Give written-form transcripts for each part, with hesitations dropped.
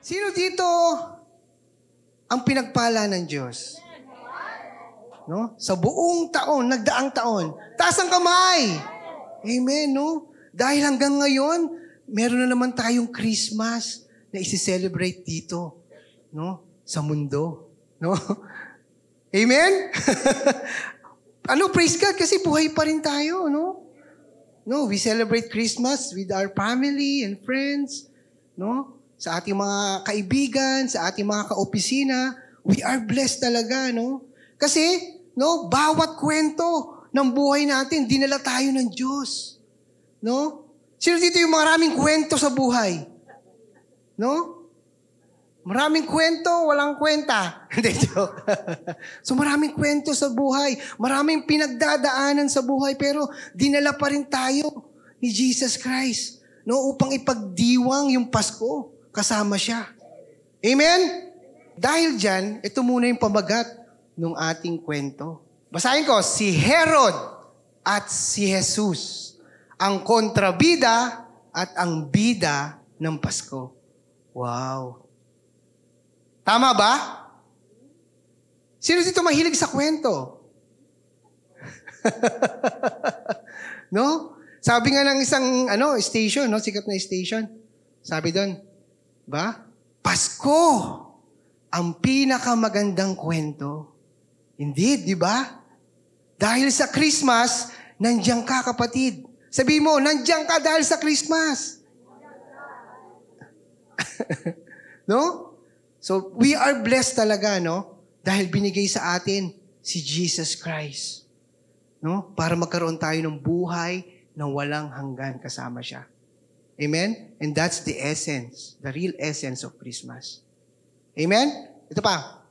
Sino dito ang pinagpala ng Diyos? No? Sa buong taon, nagdaang taon. Taas ang kamay! Amen, no? Dahil hanggang ngayon, meron na naman tayong Christmas na isi-celebrate dito, no? Sa mundo, no? Amen? Praise God, kasi buhay pa rin tayo, no? No, we celebrate Christmas with our family and friends, no? Sa ating mga kaibigan, sa ating mga kaopisina, we are blessed talaga, no? Kasi, no, bawat kwento ng buhay natin, dinala tayo ng Diyos. No? Sino dito yung maraming kwento sa buhay? No? Maraming kwento, walang kwenta. Hindi, joke. So maraming kwento sa buhay. Maraming pinagdadaanan sa buhay, pero dinala pa rin tayo ni Jesus Christ, no, upang ipagdiwang yung Pasko. Kasama siya. Amen? Dahil dyan, ito muna yung pamagat ng ating kwento. Basahin ko, si Herod at si Jesus, ang kontrabida at ang bida ng Pasko. Wow. Tama ba? Sino dito mahilig sa kwento? No? Sabi nga ng isang station, no, sikat na station. Sabi doon, ba? Pasko ang pinakamagandang kwento. Indeed, di ba? Dahil sa Christmas, nandiyan ka, kapatid. Sabi mo, nandiyan ka dahil sa Christmas. No? So, we are blessed talaga, no? Dahil binigay sa atin si Jesus Christ. No? Para magkaroon tayo ng buhay na walang hanggan kasama siya. Amen? And that's the essence, the real essence of Christmas. Amen? Ito pa.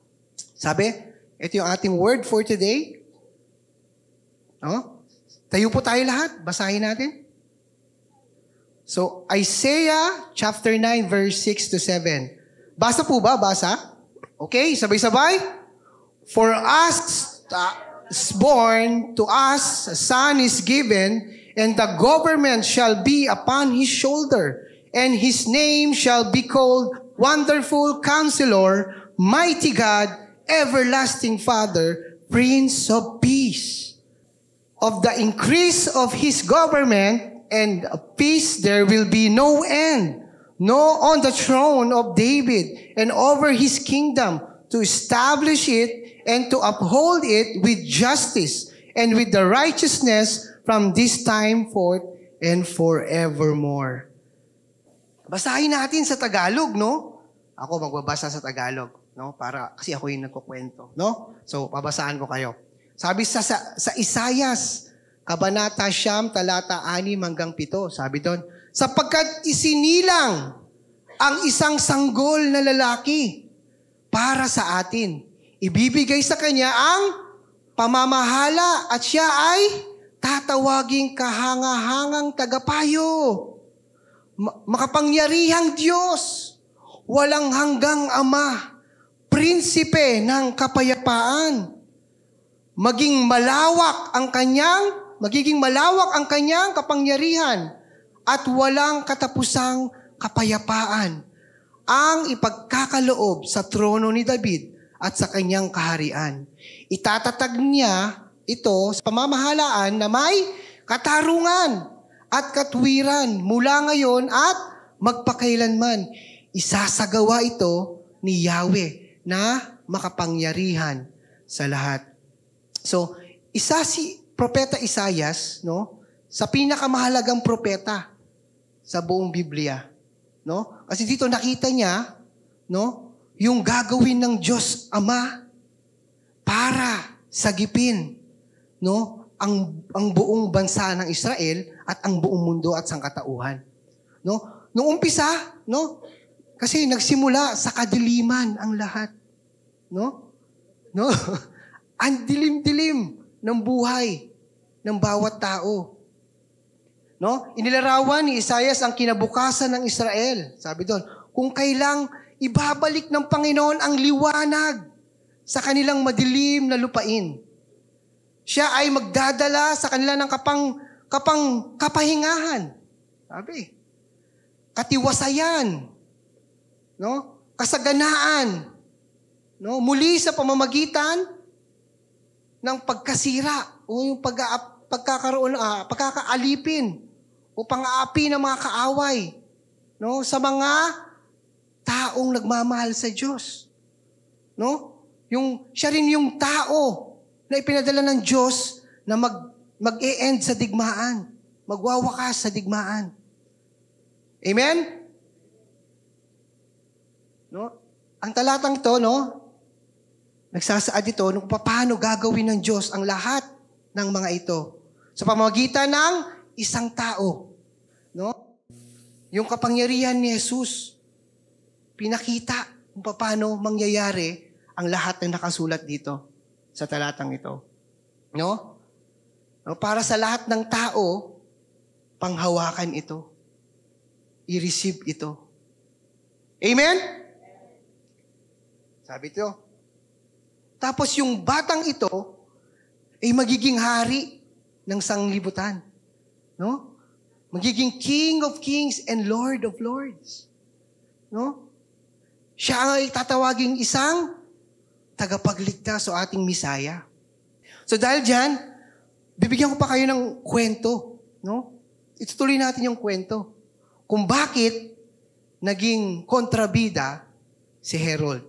Sabi, ito yung ating word for today. No? Tayo po tayo lahat. Basahin natin. So, Isaiah chapter 9 verse 6 to 7. Basa po ba? Basa? Okay, sabay-sabay. For us is born, to us a son is given, and the government shall be upon his shoulder, and his name shall be called Wonderful Counselor, Mighty God, Everlasting Father, Prince of Peace. Of the increase of his government and of peace there will be no end, no on the throne of David and over his kingdom, to establish it and to uphold it with justice and with the righteousness from this time forth and forevermore. Basahin natin sa Tagalog, no? Ako magbabasa sa Tagalog, no? Para kasi ako yung nagkukwento, no? So, pabasahan ko kayo. Sabi sa Isayas, Kabanata 9, talata 6 hanggang 7, sabi doon, sapagkat isinilang ang isang sanggol na lalaki para sa atin. Ibibigay sa kanya ang pamamahala at siya ay tatawaging kahangahangang tagapayo. Makapangyarihang Diyos, walang hanggang Ama, prinsipe ng kapayapaan. Magiging malawak ang kanyang kapangyarihan at walang katapusang kapayapaan ang ipagkakaloob sa trono ni David at sa kanyang kaharian. Itatatag niya ito sa pamamahalaan na may katarungan at katwiran mula ngayon at magpakailanman. Isasagawa ito ni Yahweh na makapangyarihan sa lahat. So, isa si Propeta Isayas, no, sa pinakamahalagang propeta sa buong Biblia, no? Kasi dito nakita niya, no, yung gagawin ng Diyos Ama para sagipin, no, ang buong bansa ng Israel at ang buong mundo at sangkatauhan. No? Nung umpisa, no, kasi nagsimula sa kadiliman ang lahat, no? No? Ang dilim-dilim ng buhay ng bawat tao. No? Inilarawan ni Isaias ang kinabukasan ng Israel. Sabi doon, kung kailang ibabalik ng Panginoon ang liwanag sa kanilang madilim na lupain. Siya ay magdadala sa kanila ng kapahingahan. Sabi, katiwasayan. No? kasaganaan, no? Muli sa pamamagitan ng pagkasira o yung pagkakaalipin o pang-aapi ng mga kaaway, no? Sa mga taong nagmamahal sa Diyos. No? Siya rin yung tao na ipinadala ng Diyos na mag-e-end sa digmaan. Magwawakas sa digmaan. Amen? No? Ang talatang to, no? Nagsasaad ito kung paano gagawin ng Diyos ang lahat ng mga ito. Sa pamamagitan ng isang tao. No? Yung kapangyarihan ni Jesus, pinakita kung paano mangyayari ang lahat ng nakasulat dito sa talatang ito. No? No? Para sa lahat ng tao, panghawakan ito. I-receive ito. Amen? Sabi ito. Tapos yung batang ito ay magiging hari ng sanglibutan. No? Magiging King of Kings and Lord of Lords. No? Siya ay tatawaging isang tagapagligtas o ating Misaya. So dahil dyan, bibigyan ko pa kayo ng kwento. No? Itutuloy natin yung kwento. Kung bakit naging kontrabida si Herod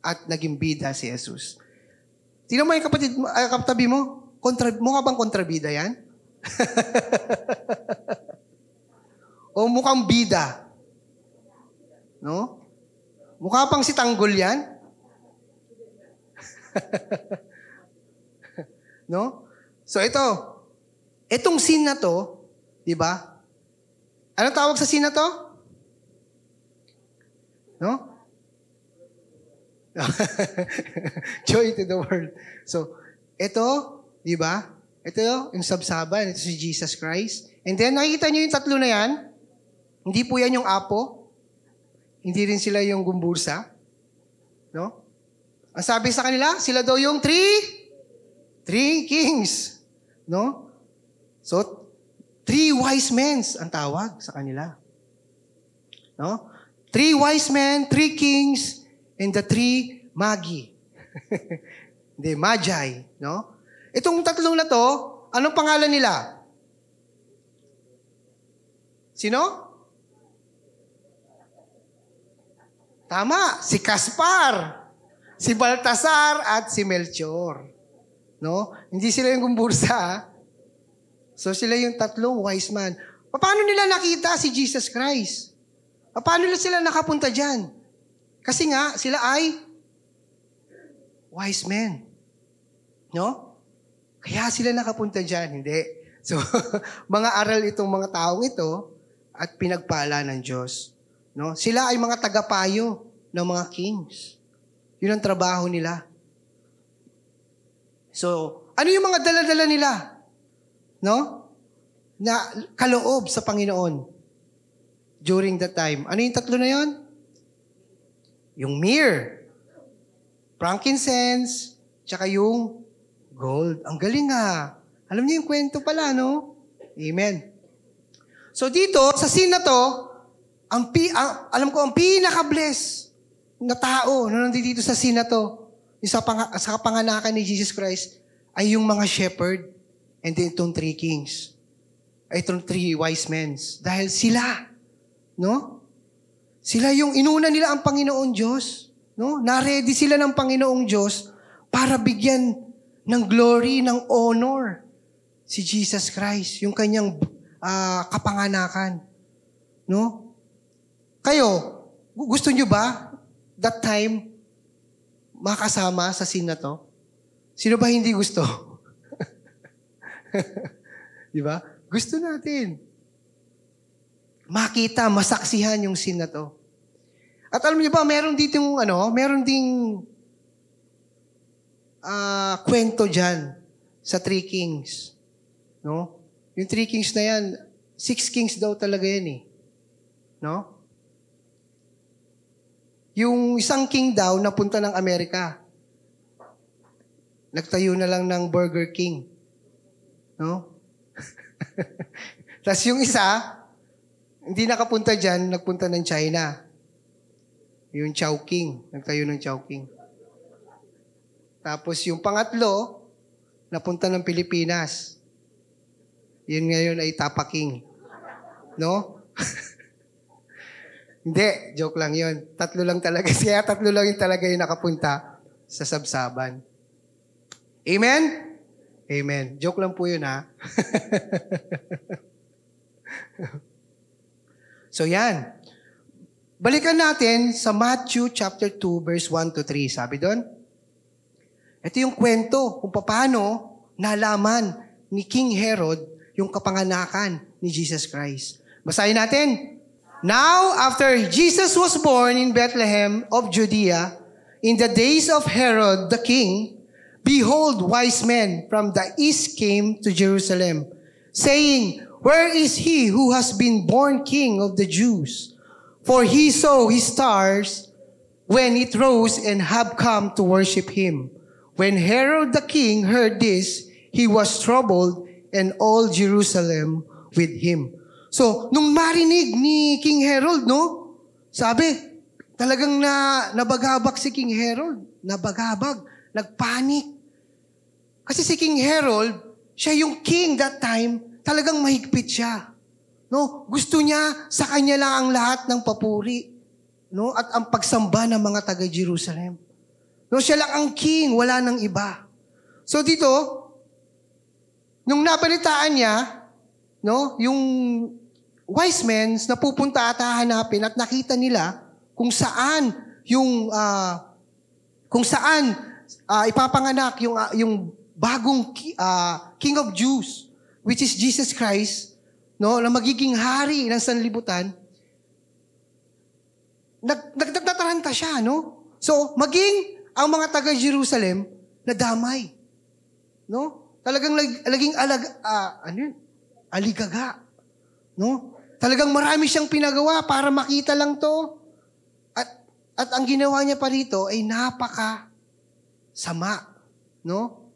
at naging bida si Jesus. Tingnan mo yung katabi mo? Mukha bang kontrabida yan? O mukhang bida? No? Mukha pang si Tanggol yan? No? So itong scene na to, di ba? Anong tawag sa scene na to? No? Joy to the world. So, ito, di ba? Ito yung sabsaban. Ito si Jesus Christ. And then, nakikita niyo yung tatlo na yan? Hindi po yan yung apo. Hindi rin sila yung gumbursa. No? Ang sabi sa kanila, sila daw yung three kings. No? So, 3 wise men ang tawag sa kanila. No? 3 wise men, 3 kings, and the 3 magi. Hindi, magi. No? Itong tatlong na to, anong pangalan nila? Sino? Tama, si Gaspar, si Baltasar, at si Melchior. No? Hindi sila yung gumbursa. So sila yung tatlong wise man. Paano nila nakita si Jesus Christ? Paano nila sila nakapunta dyan? Kasi nga, sila ay wise men. No? Kaya sila nakapunta dyan. Hindi. So, mga aral itong mga taong ito at pinagpala ng Diyos. No? Sila ay mga tagapayo ng mga kings. Yun ang trabaho nila. So, ano yung mga dala-dala nila? No? Na kaloob sa Panginoon during that time. Ano yung tatlo na yon? Yung myrrh, frankincense, tsaka yung gold. Ang galing ha. Alam niyo yung kwento pala, no? Amen. So dito, sa scene na to, alam ko, ang pinaka-bless na tao na nandito sa scene na to, yung sa kapanganakan ni Jesus Christ, ay yung mga shepherd and then itong 3 kings. Ay itong 3 wise men. Dahil sila, no? Sila yung inuna nila ang Panginoong Diyos. No? Na-ready sila ng Panginoong Diyos para bigyan ng glory, ng honor si Jesus Christ, yung kanyang kapanganakan. No? Kayo, gusto nyo ba that time makasama sa scene na to? Sino ba hindi gusto? Di ba? Gusto natin. Makita, masaksihan yung scene na to. At alam niyo ba, meron ding kwento dyan sa 3 kings. No? Yung 3 kings na yan, 6 kings daw talaga yan eh. No? Yung isang king daw napunta ng Amerika. Nagtayo na lang ng Burger King. No? Tapos yung isa, hindi nakapunta dyan, nagpunta ng China. Yung Chowking. Nagtayo ng Chowking. Tapos yung pangatlo, napunta ng Pilipinas. Yun ngayon ay Tapaking. No? Hindi, joke lang yun. Tatlo lang talaga. Kaya tatlo lang yung talaga yung nakapunta sa Sabsaban. Amen? Amen. Joke lang po yun, ha? So yan. Balikan natin sa Matthew chapter 2 verse 1 to 3. Sabi doon, ito yung kwento kung paano nalaman ni King Herod yung kapanganakan ni Jesus Christ. Basahin natin. Now, after Jesus was born in Bethlehem of Judea, in the days of Herod the king, behold, wise men from the east came to Jerusalem, saying, Where is he who has been born King of the Jews? For he saw his stars when it rose and have come to worship him. When Herod the king heard this, he was troubled, and all Jerusalem with him. So, nung marinig ni King Herod, no? Sabi, talagang nabagabag si King Herod. Nabagabag. Nagpanik. Kasi si King Herod, siya yung king that time, talagang mahigpit siya. No, gusto niya sa kanya lang ang lahat ng papuri, no? At ang pagsamba ng mga taga-Jerusalem. No, siya lang ang king, wala nang iba. So dito, nung nabalitaan niya, no, yung wise men na pupunta at hahanapin at nakita nila kung saan ipapanganak yung bagong King of Jews, which is Jesus Christ, no, na magiging hari ng sanlibutan, nagtataranta siya, no? So, maging ang mga taga-Jerusalem nadamay. No? Talagang aligaga. No? Talagang marami siyang pinagawa para makita lang to. At ang ginawa niya pa rito ay napaka sama. No?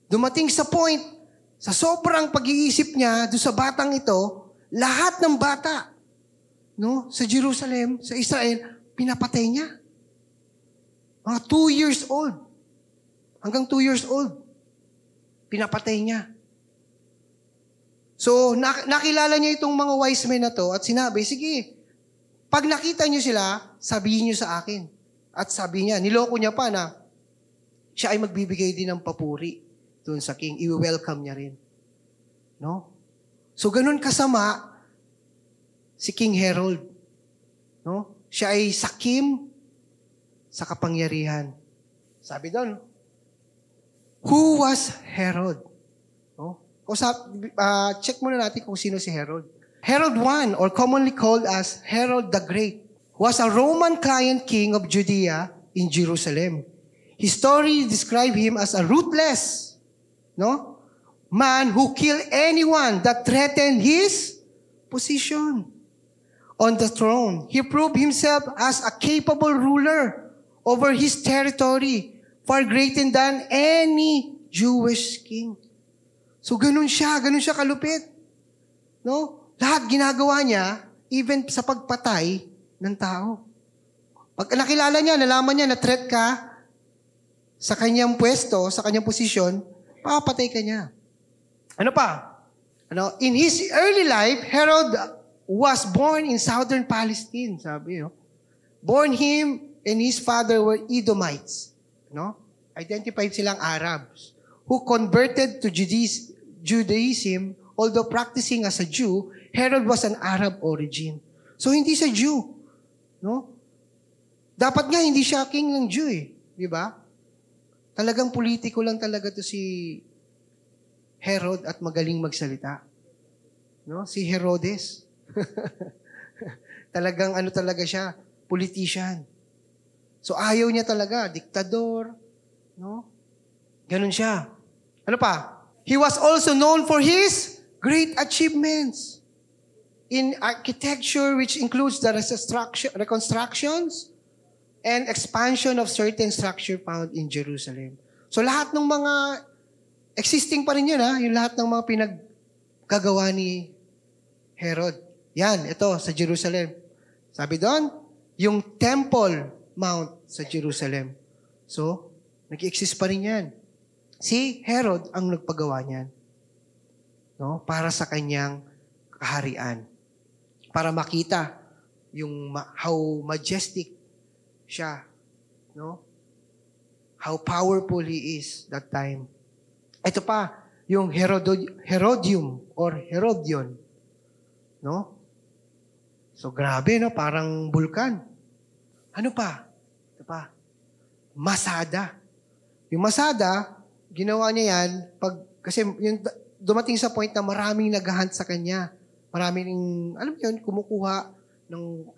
Dumating sa point, sa sobrang pag-iisip niya doon sa batang ito, lahat ng bata, no, sa Jerusalem, sa Israel, pinapatay niya. Mga 2 years old. Hanggang 2 years old. Pinapatay niya. So, nakilala niya itong mga wise men na to at sinabi, sige, pag nakita niyo sila, sabihin niyo sa akin. At sabi niya, niloko niya pa na siya ay magbibigay din ng papuri doon sa king. I-welcome niya rin. No? So, ganun kasama si King Herod. No? Siya ay sakim sa kapangyarihan. Sabi doon, who was Herod? No? Check muna natin kung sino si Herod. Herod I, or commonly called as Herod the Great, was a Roman client king of Judea in Jerusalem. History describes him as a ruthless, no, man who killed anyone that threatened his position on the throne. He proved himself as a capable ruler over his territory, far greater than any Jewish king. So ganun siya kalupit. No? Lahat ginagawa niya, even sa pagpatay ng tao. Pag nakilala niya, nalaman niya na threat ka sa kanyang pwesto, sa kanyang posisyon, papatay ka niya. Ano pa? In his early life, Herod was born in southern Palestine, sabi, no? Born him and his father were Edomites, no? Identified silang Arabs who converted to Judaism, although practicing as a Jew. Herod was an Arab origin. So hindi siya Jew, no? Dapat nga hindi siya king ng Jew, di ba? Talagang politiko lang talaga to si Herod at magaling magsalita. No? Si Herodes. Talagang talaga siya, politician. So ayaw niya talaga, diktador, no? Ganun siya. Ano pa? He was also known for his great achievements in architecture, which includes the reconstructions and expansion of certain structure found in Jerusalem. So lahat ng mga existing pa rin yun, yung lahat ng mga pinaggagawa ni Herod. Yan, ito, sa Jerusalem. Sabi doon, yung Temple Mount sa Jerusalem. So, nag-exist pa rin yan. Si Herod ang nagpagawa niyan. No? Para sa kanyang kaharian. Para makita yung how majestic siya. No? How powerful he is that time. Ito pa, yung Herodium or Herodion. No? So, grabe, no? Parang bulkan. Ano pa? Ito pa. Masada. Yung Masada, ginawa niya yan kasi yung dumating sa point na maraming nag-hunt sa kanya. Maraming, alam mo yun, kumukuha ng,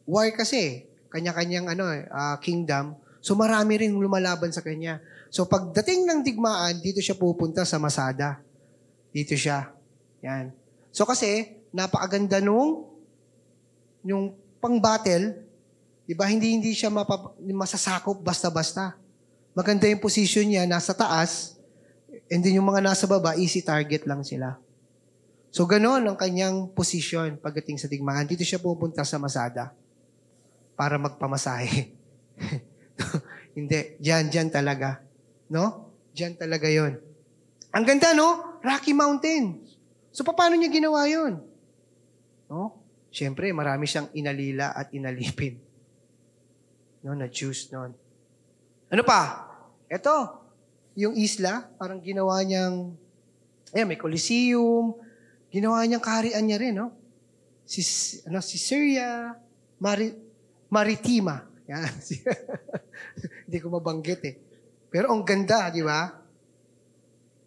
war kasi. Kanya-kanyang, kingdom. So, marami rin lumalaban sa kanya. So, pagdating ng digmaan, dito siya pupunta sa Masada. Dito siya. Yan. So, kasi, napakaganda yung pang-battle, diba, hindi siya masasakop basta-basta. Maganda yung position niya, nasa taas, and then yung mga nasa baba, easy target lang sila. So, gano'n ang kanyang position pagdating sa digmaan. Dito siya pupunta sa Masada para magpamasahe. Hindi, dyan talaga. No? Dyan talaga yon. Ang ganda, no? Rocky Mountain. So, paano niya ginawa yon? No? Siyempre, marami siyang inalila at inalipin. No, na-juice noon. Ano pa? Ito, yung isla, parang ginawa niyang, may Coliseum, ginawa niyang kaharian niya rin, no? Si Syria, Maritima. Yan. Hindi ko mabanggit eh. Pero ang ganda, di ba?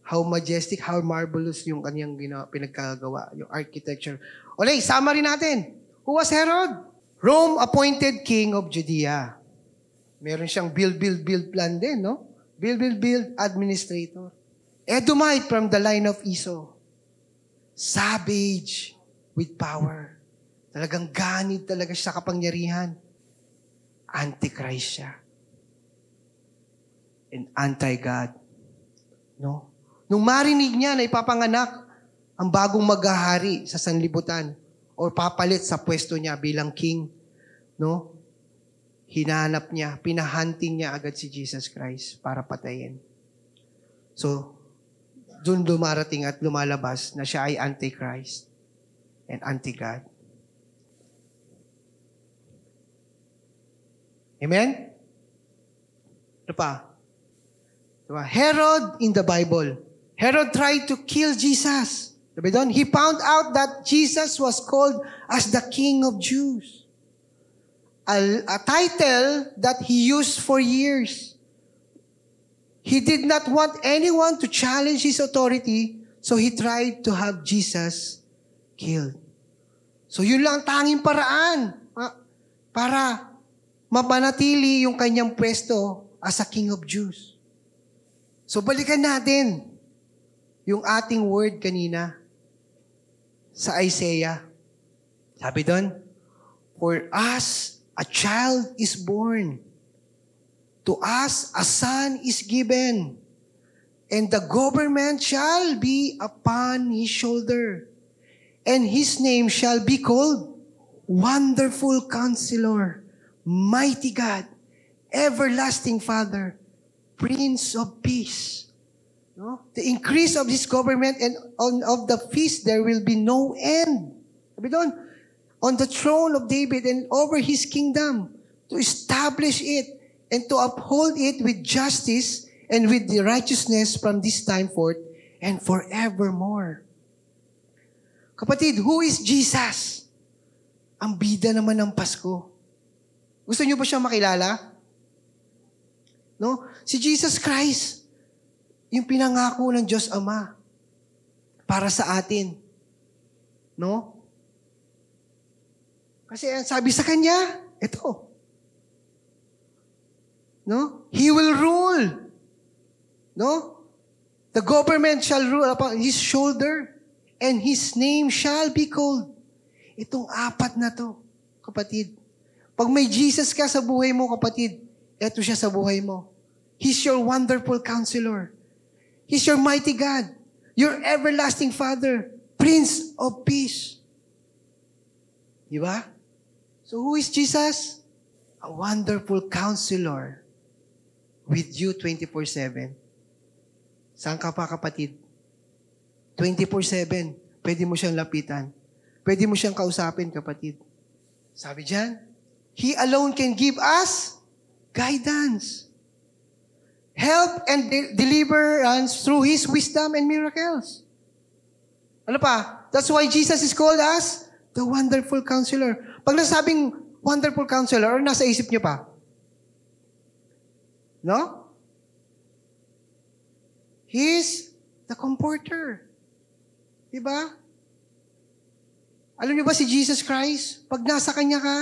How majestic, how marvelous yung kanyang pinagkagawa, yung architecture. Okay, summary natin. Who was Herod? Rome appointed king of Judea. Meron siyang build plan din, no? Build administrator. Edomite from the line of Esau. Savage with power. Talagang ganid talaga siya sa kapangyarihan. Antichrist siya. And anti-God. No? Nung marinig niya na ipapanganak ang bagong maghahari sa sanlibutan or papalit sa pwesto niya bilang king, no? Hinanap niya, pinahunting niya agad si Jesus Christ para patayin. So, dun dumarating at lumalabas na siya ay anti-Christ and anti-God. Amen? Ano pa? Diba? Herod in the Bible. Herod tried to kill Jesus. Diba doon? He found out that Jesus was called as the King of Jews. A title that he used for years. He did not want anyone to challenge his authority, so he tried to have Jesus killed. So yun lang tanging paraan para mapanatili yung kanyang pwesto as a King of Jews. So balikan natin yung ating word kanina sa Isaiah. Sabi doon, for us a child is born. To us a son is given. And the government shall be upon his shoulder. And his name shall be called Wonderful Counselor, Mighty God, Everlasting Father, Prince of Peace. No? The increase of his government and of the feast there will be no end. Sabi doon, on the throne of David and over his kingdom, to establish it and to uphold it with justice and with the righteousness from this time forth and forevermore. Kapatid, who is Jesus? Ang bida naman ng Pasko. Gusto niyo ba siyang makilala? No? Si Jesus Christ, yung pinangako ng Diyos Ama para sa atin. No? Kasi sabi sa kanya, ito. No? He will rule. No? The government shall rule upon his shoulder and his name shall be called. Itong apat na to, kapatid. Pag may Jesus ka sa buhay mo, kapatid, ito siya sa buhay mo. He's your wonderful counselor. He's your mighty God. Your everlasting Father. Prince of Peace. Diba? So who is Jesus? A wonderful counselor with you 24/7. Saan ka pa, kapatid? 24/7. Pwede mo siyang lapitan. Pwede mo siyang kausapin, kapatid. Sabi diyan, He alone can give us guidance, help, and deliverance through His wisdom and miracles. Ano pa? That's why Jesus is called as the Wonderful Counselor. Pag nasabing Wonderful Counselor, nasa isip niyo pa? No? He's the Comforter. Diba? Alam niyo ba si Jesus Christ, pag nasa Kanya ka,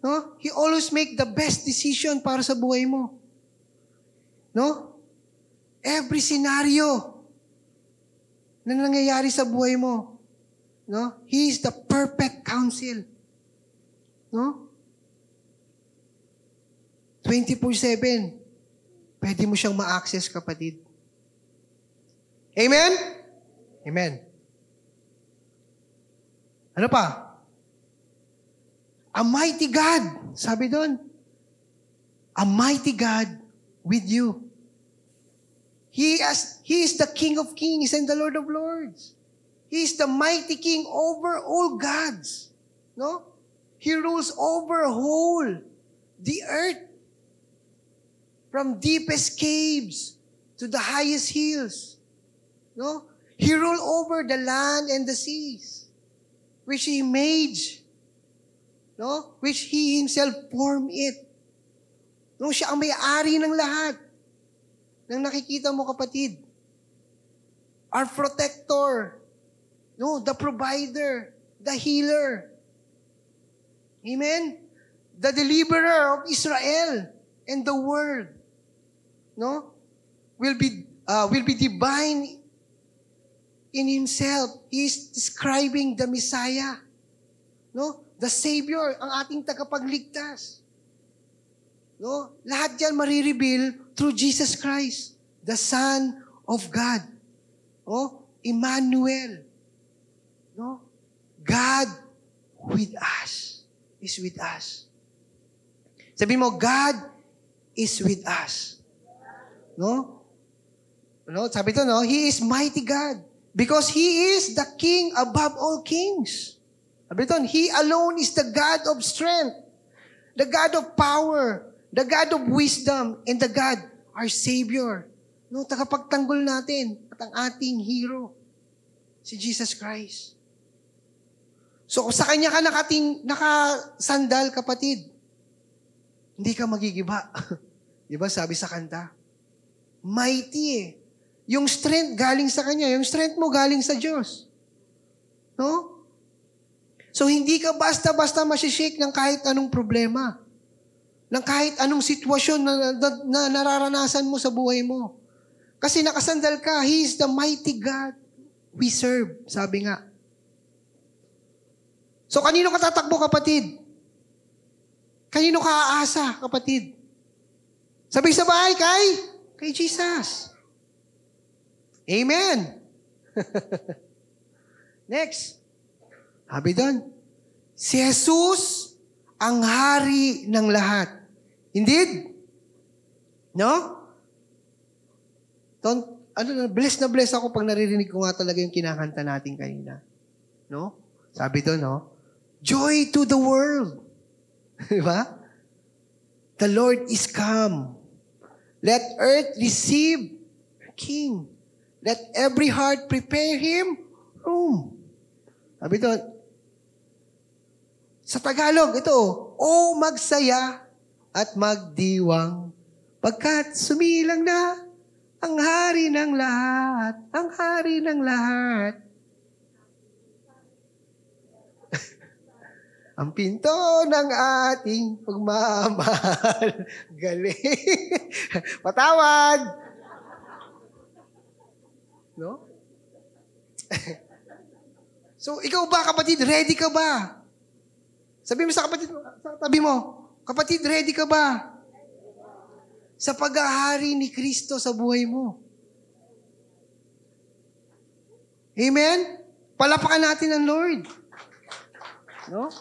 no? He always make the best decision para sa buhay mo. No? Every scenario na nangyayari sa buhay mo, no? He is the perfect counsel. No? 24/7. Pwede mo siyang ma-access, kapatid. Amen? Amen. Ano pa? A mighty God. Sabi doon. A mighty God with you. He is the King of Kings and the Lord of Lords. He is the mighty King over all gods. No? He rules over whole the earth. From deepest caves to the highest hills. No? He ruled over the land and the seas, which He made. No? Which He Himself formed it. No? Siya ang may-ari ng lahat. Nang nakikita mo, kapatid. Our protector. No? The provider. The healer. Amen? The deliverer of Israel and the world. No? Will be divine in Himself. He is describing the Messiah. No? The Savior, ang ating tagapagligtas. No? Lahat yan marireveal through Jesus Christ, the Son of God. Oh, Emmanuel. No? God with us. Is with us. Sabi mo, God is with us. No? No? Sabi ito, no? He is mighty God. Because He is the King above all kings. Sabi ito, He alone is the God of strength, the God of power, the God of wisdom, and the God, our Savior. No? Tagapagtanggol natin at ang ating hero, si Jesus Christ. So, kung sa Kanya ka nakasandal, kapatid, hindi ka magigiba. Diba sabi sa kanta? Mighty eh. Yung strength galing sa Kanya. Yung strength mo galing sa Diyos. No? So, hindi ka basta-basta masishake ng kahit anong problema. Ng kahit anong sitwasyon na nararanasan mo sa buhay mo. Kasi nakasandal ka, He is the mighty God we serve. Sabi nga. So, kanino ka tatakbo, kapatid? Kanino ka aasa, kapatid? Sabay-sabay kay Jesus. Amen. Next. Sabi doon, si Jesus ang hari ng lahat. Indeed? No? Blessed na blessed ako pag naririnig ko nga talaga yung kinakanta natin kanina. No? Sabi doon, no? Joy to the world. Diba? The Lord is come. Let earth receive her King. Let every heart prepare Him room. Sabi doon, sa Tagalog, ito, O magsaya at magdiwang, pagkat sumilang na ang hari ng lahat, ang hari ng lahat. Ang pinto ng ating pagmamahal. Galing. Patawad. No? So, ikaw ba, kapatid, ready ka ba? Sabi mo sa kapatid, sa tabi mo, kapatid, ready ka ba? Sa paghahari ni Kristo sa buhay mo. Amen? Palapakan natin ang Lord. No?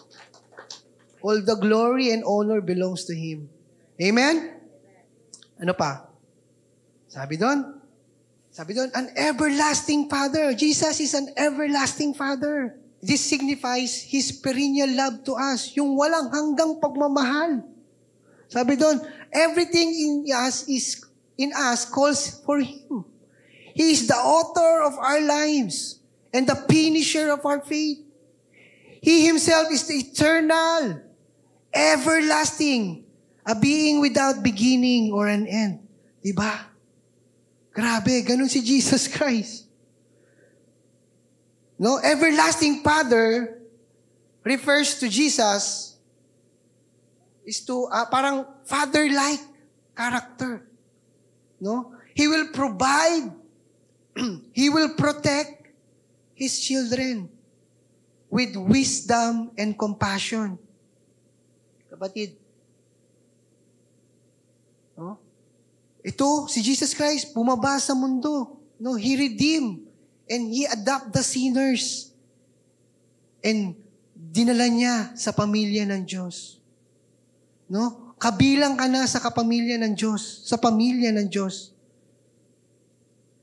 All the glory and honor belongs to Him. Amen? Ano pa? Sabi doon, an everlasting Father. Jesus is an everlasting Father. This signifies His perennial love to us, yung walang hanggang pagmamahal. Sabi doon, everything in us calls for Him. He is the author of our lives and the finisher of our faith. He Himself is the eternal, everlasting, a being without beginning or an end. Diba? Grabe, ganun si Jesus Christ. No, everlasting Father refers to Jesus is to parang father-like character. No? He will provide, He will protect His children with wisdom and compassion. Kapatid, no? Ito, si Jesus Christ, bumaba sa mundo. No? He redeemed and He adopt the sinners. And dinala niya sa pamilya ng Diyos. No? Kabilang ka na sa kapamilya ng Diyos. Sa pamilya ng Diyos.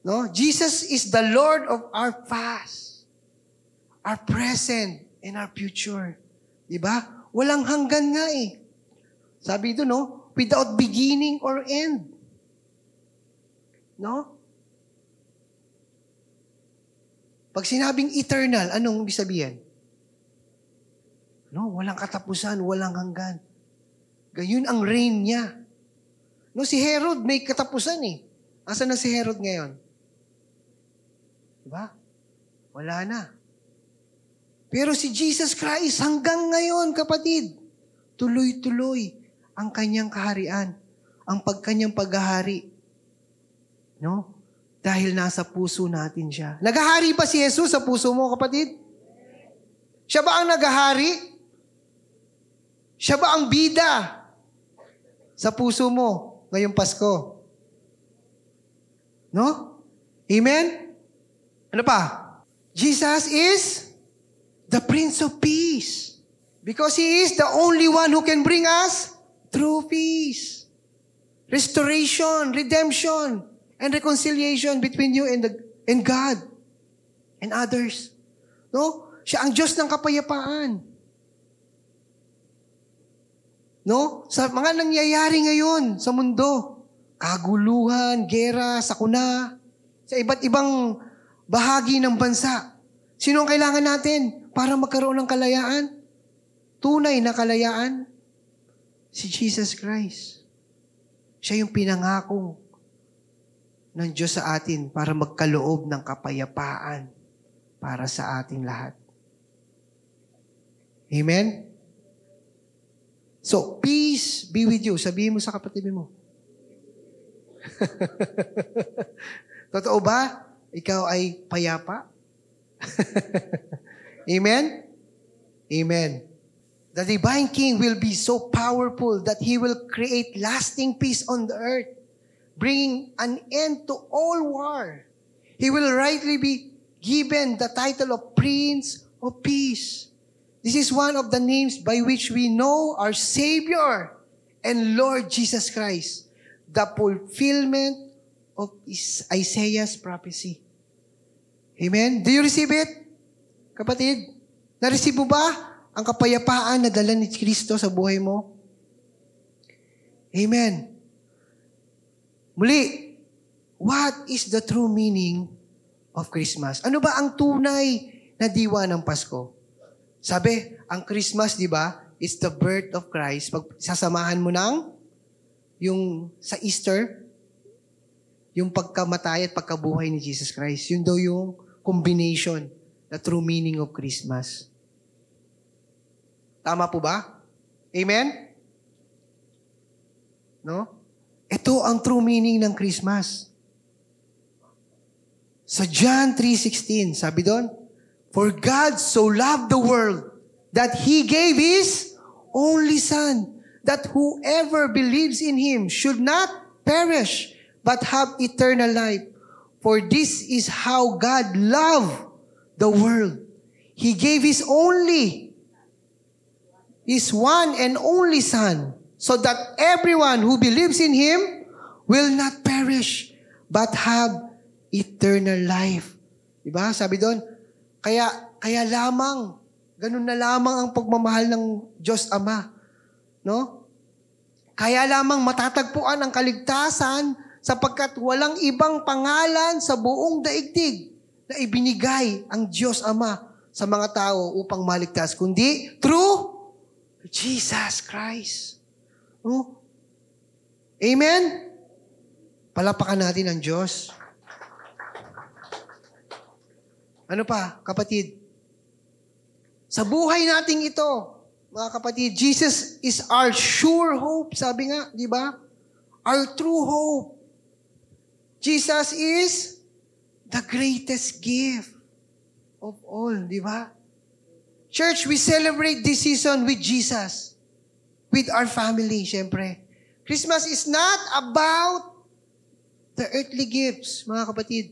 No? Jesus is the Lord of our past, our present, and our future. Diba? Walang hanggan nga eh. Sabi ito, no? Without beginning or end. No? Pag sinabing eternal, anong ibig sabihin? No, walang katapusan, walang hanggan. Gayun ang reign niya. No, si Herod may katapusan eh. Asan na si Herod ngayon? Diba? Wala na. Pero si Jesus Christ hanggang ngayon, kapatid, tuloy-tuloy ang kanyang kaharian, ang kanyang paghahari. No? Dahil nasa puso natin siya. Naghahari ba si Jesus sa puso mo, kapatid? Siya ba ang naghahari? Siya ba ang bida sa puso mo ngayong Pasko? No? Amen? Ano pa? Jesus is the Prince of Peace. Because He is the only one who can bring us true peace. Restoration, redemption, and reconciliation between you and God and others. No? Siya ang Diyos ng kapayapaan. No? Sa mga nangyayari ngayon sa mundo, kaguluhan, gera, sakuna, sa iba't ibang bahagi ng bansa. Sino ang kailangan natin para magkaroon ng kalayaan? Tunay na kalayaan? Si Jesus Christ. Siya yung pinangako ng Diyos sa atin para magkaloob ng kapayapaan para sa ating lahat. Amen? So, peace be with you. Sabihin mo sa kapatid mo. Totoo ba? Ikaw ay payapa? Amen? Amen. The divine King will be so powerful that He will create lasting peace on the earth, bringing an end to all war. He will rightly be given the title of Prince of Peace. This is one of the names by which we know our Savior and Lord Jesus Christ, the fulfillment of Isaiah's prophecy. Amen? Do you receive it? Kapatid, na-receive mo ba ang kapayapaan na dala ni Kristo sa buhay mo? Amen. Muli, what is the true meaning of Christmas? Ano ba ang tunay na diwa ng Pasko? Sabi, ang Christmas, di ba, is the birth of Christ. Pag sasamahan mo ng yung sa Easter, yung pagkamatay at pagkabuhay ni Jesus Christ. Yun daw yung combination, the true meaning of Christmas. Tama po ba? Amen? No? Ito ang true meaning ng Christmas. Sa John 3:16, sabi doon, For God so loved the world that He gave His only Son, that whoever believes in Him should not perish, but have eternal life. For this is how God loved the world. He gave His only His one and only Son, so that everyone who believes in Him will not perish, but have eternal life. Diba? Sabi doon, kaya lamang, ganun na lamang ang pagmamahal ng Diyos Ama. No? Kaya lamang matatagpuan ang kaligtasan sapagkat walang ibang pangalan sa buong daigdig na ibinigay ang Diyos Ama sa mga tao upang maligtas, kundi through Jesus Christ. No? Amen? Palapakan natin ang Diyos. Ano pa, kapatid? Sa buhay nating ito, mga kapatid, Jesus is our sure hope. Sabi nga, di ba? Our true hope. Jesus is the greatest gift of all, di ba? Church, we celebrate this season with Jesus. With our family, syempre. Christmas is not about the earthly gifts, mga kapatid.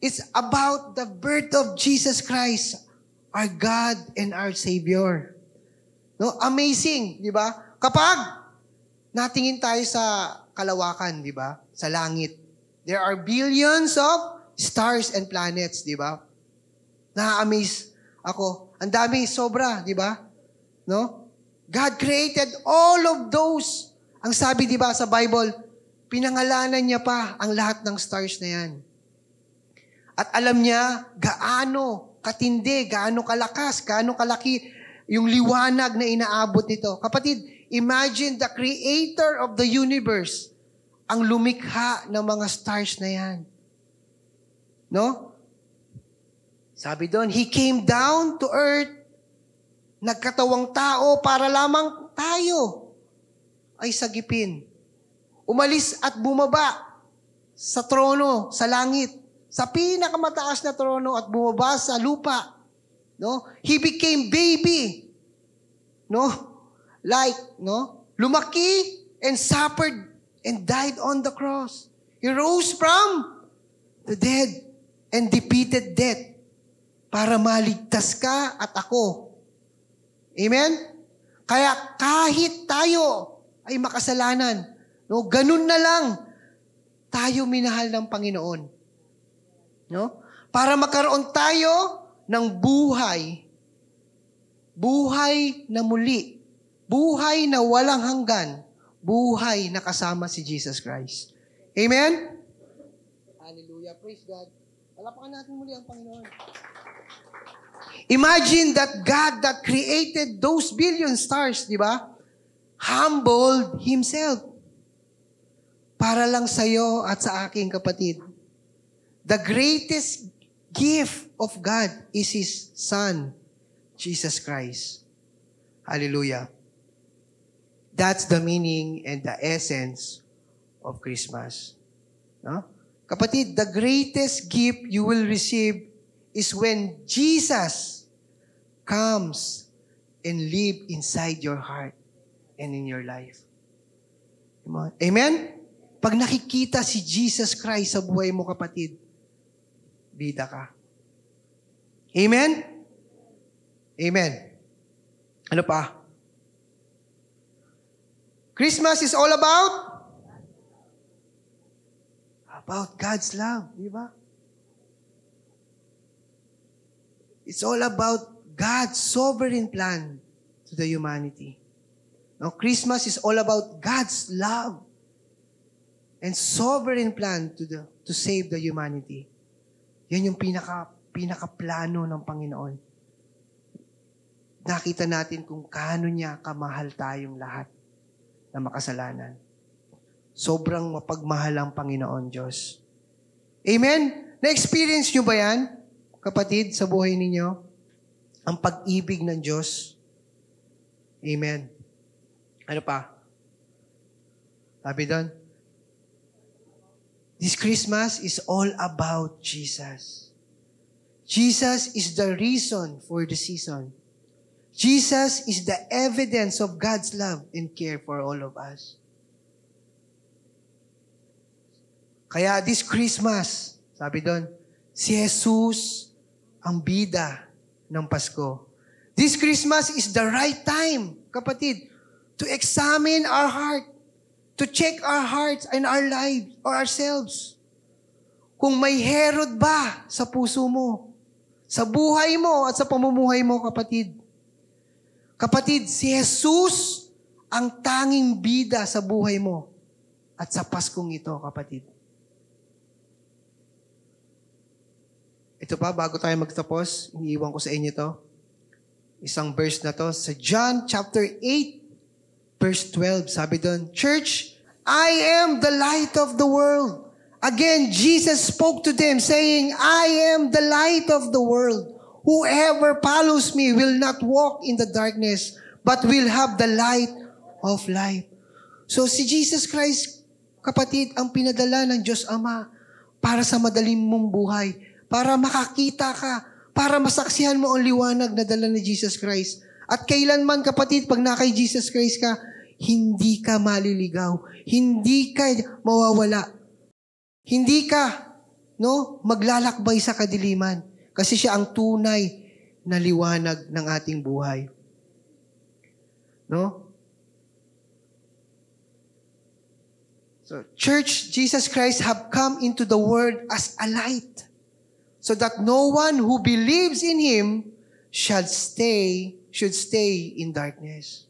It's about the birth of Jesus Christ, our God and our Savior. No, amazing, di ba? Kapag natingin tayo sa kalawakan, di ba? Sa langit. There are billions of stars and planets, di ba? Na-amaze ako. Ang dami, sobra, di ba? No? God created all of those. Ang sabi, di ba, sa Bible, pinangalanan niya pa ang lahat ng stars na yan. At alam niya gaano katindi, gaano kalakas, gaano kalaki yung liwanag na inaabot nito. Kapatid, imagine the creator of the universe ang lumikha ng mga stars na yan. No? Sabi doon, He came down to earth, nagkatawang tao para lamang tayo ay sagipin. Umalis at bumaba sa trono, sa langit, sa pinakamataas na trono at bumaba sa lupa. No? He became baby. No? Like, no? Lumaki and suffered and died on the cross. He rose from the dead and defeated death para maligtas ka at ako. Amen? Kaya kahit tayo ay makasalanan, no, ganun na lang tayo minahal ng Panginoon. No? Para magkaroon tayo ng buhay. Buhay na muli. Buhay na walang hanggan. Buhay na kasama si Jesus Christ. Amen? Hallelujah. Praise God. Palapakan natin muli ang Panginoon. Imagine that God that created those billion stars, di ba? Humbled Himself. Para lang sa iyo at sa aking kapatid. The greatest gift of God is His Son, Jesus Christ. Hallelujah. That's the meaning and the essence of Christmas. No? Kapatid, the greatest gift you will receive is when Jesus comes and live inside your heart and in your life. Amen? Pag nakikita si Jesus Christ sa buhay mo, kapatid, bida ka. Amen? Amen. Ano pa? Christmas is all about God's love, di ba? It's all about God's sovereign plan to the humanity. Now, Christmas is all about God's love and sovereign plan to save the humanity. Yan yung pinaka-plano ng Panginoon. Nakita natin kung kaano niya kamahal tayong lahat na makasalanan. Sobrang mapagmahal ang Panginoon Diyos. Amen? Na-experience nyo ba yan, kapatid, sa buhay ninyo? Ang pag-ibig ng Diyos? Amen. Ano pa? Sabi doon, this Christmas is all about Jesus. Jesus is the reason for the season. Jesus is the evidence of God's love and care for all of us. Kaya this Christmas, sabi doon, si Jesus ang bida ng Pasko. This Christmas is the right time, kapatid, to examine our heart, to check our hearts and our lives or ourselves. Kung may Herod ba sa puso mo, sa buhay mo at sa pamumuhay mo, kapatid. Kapatid, si Jesus ang tanging bida sa buhay mo at sa Paskong ito, kapatid. Ito pa, bago tayo magtapos, iniiwan ko sa inyo to. Isang verse na to sa John chapter 8, verse 12. Sabi doon, Church, I am the light of the world. Again, Jesus spoke to them saying, I am the light of the world. Whoever follows me will not walk in the darkness, but will have the light of life. So si Jesus Christ, kapatid, ang pinadala ng Diyos Ama para sa madaling mong buhay, para makakita ka, para masaksihan mo ang liwanag na dala ni Jesus Christ. At kailanman, kapatid, pag na kay Jesus Christ ka, hindi ka maliligaw. Hindi ka mawawala. Hindi ka, maglalakbay sa kadiliman. Kasi siya ang tunay na liwanag ng ating buhay. So, Church, Jesus Christ have come into the world as a light, so that no one who believes in Him should stay in darkness.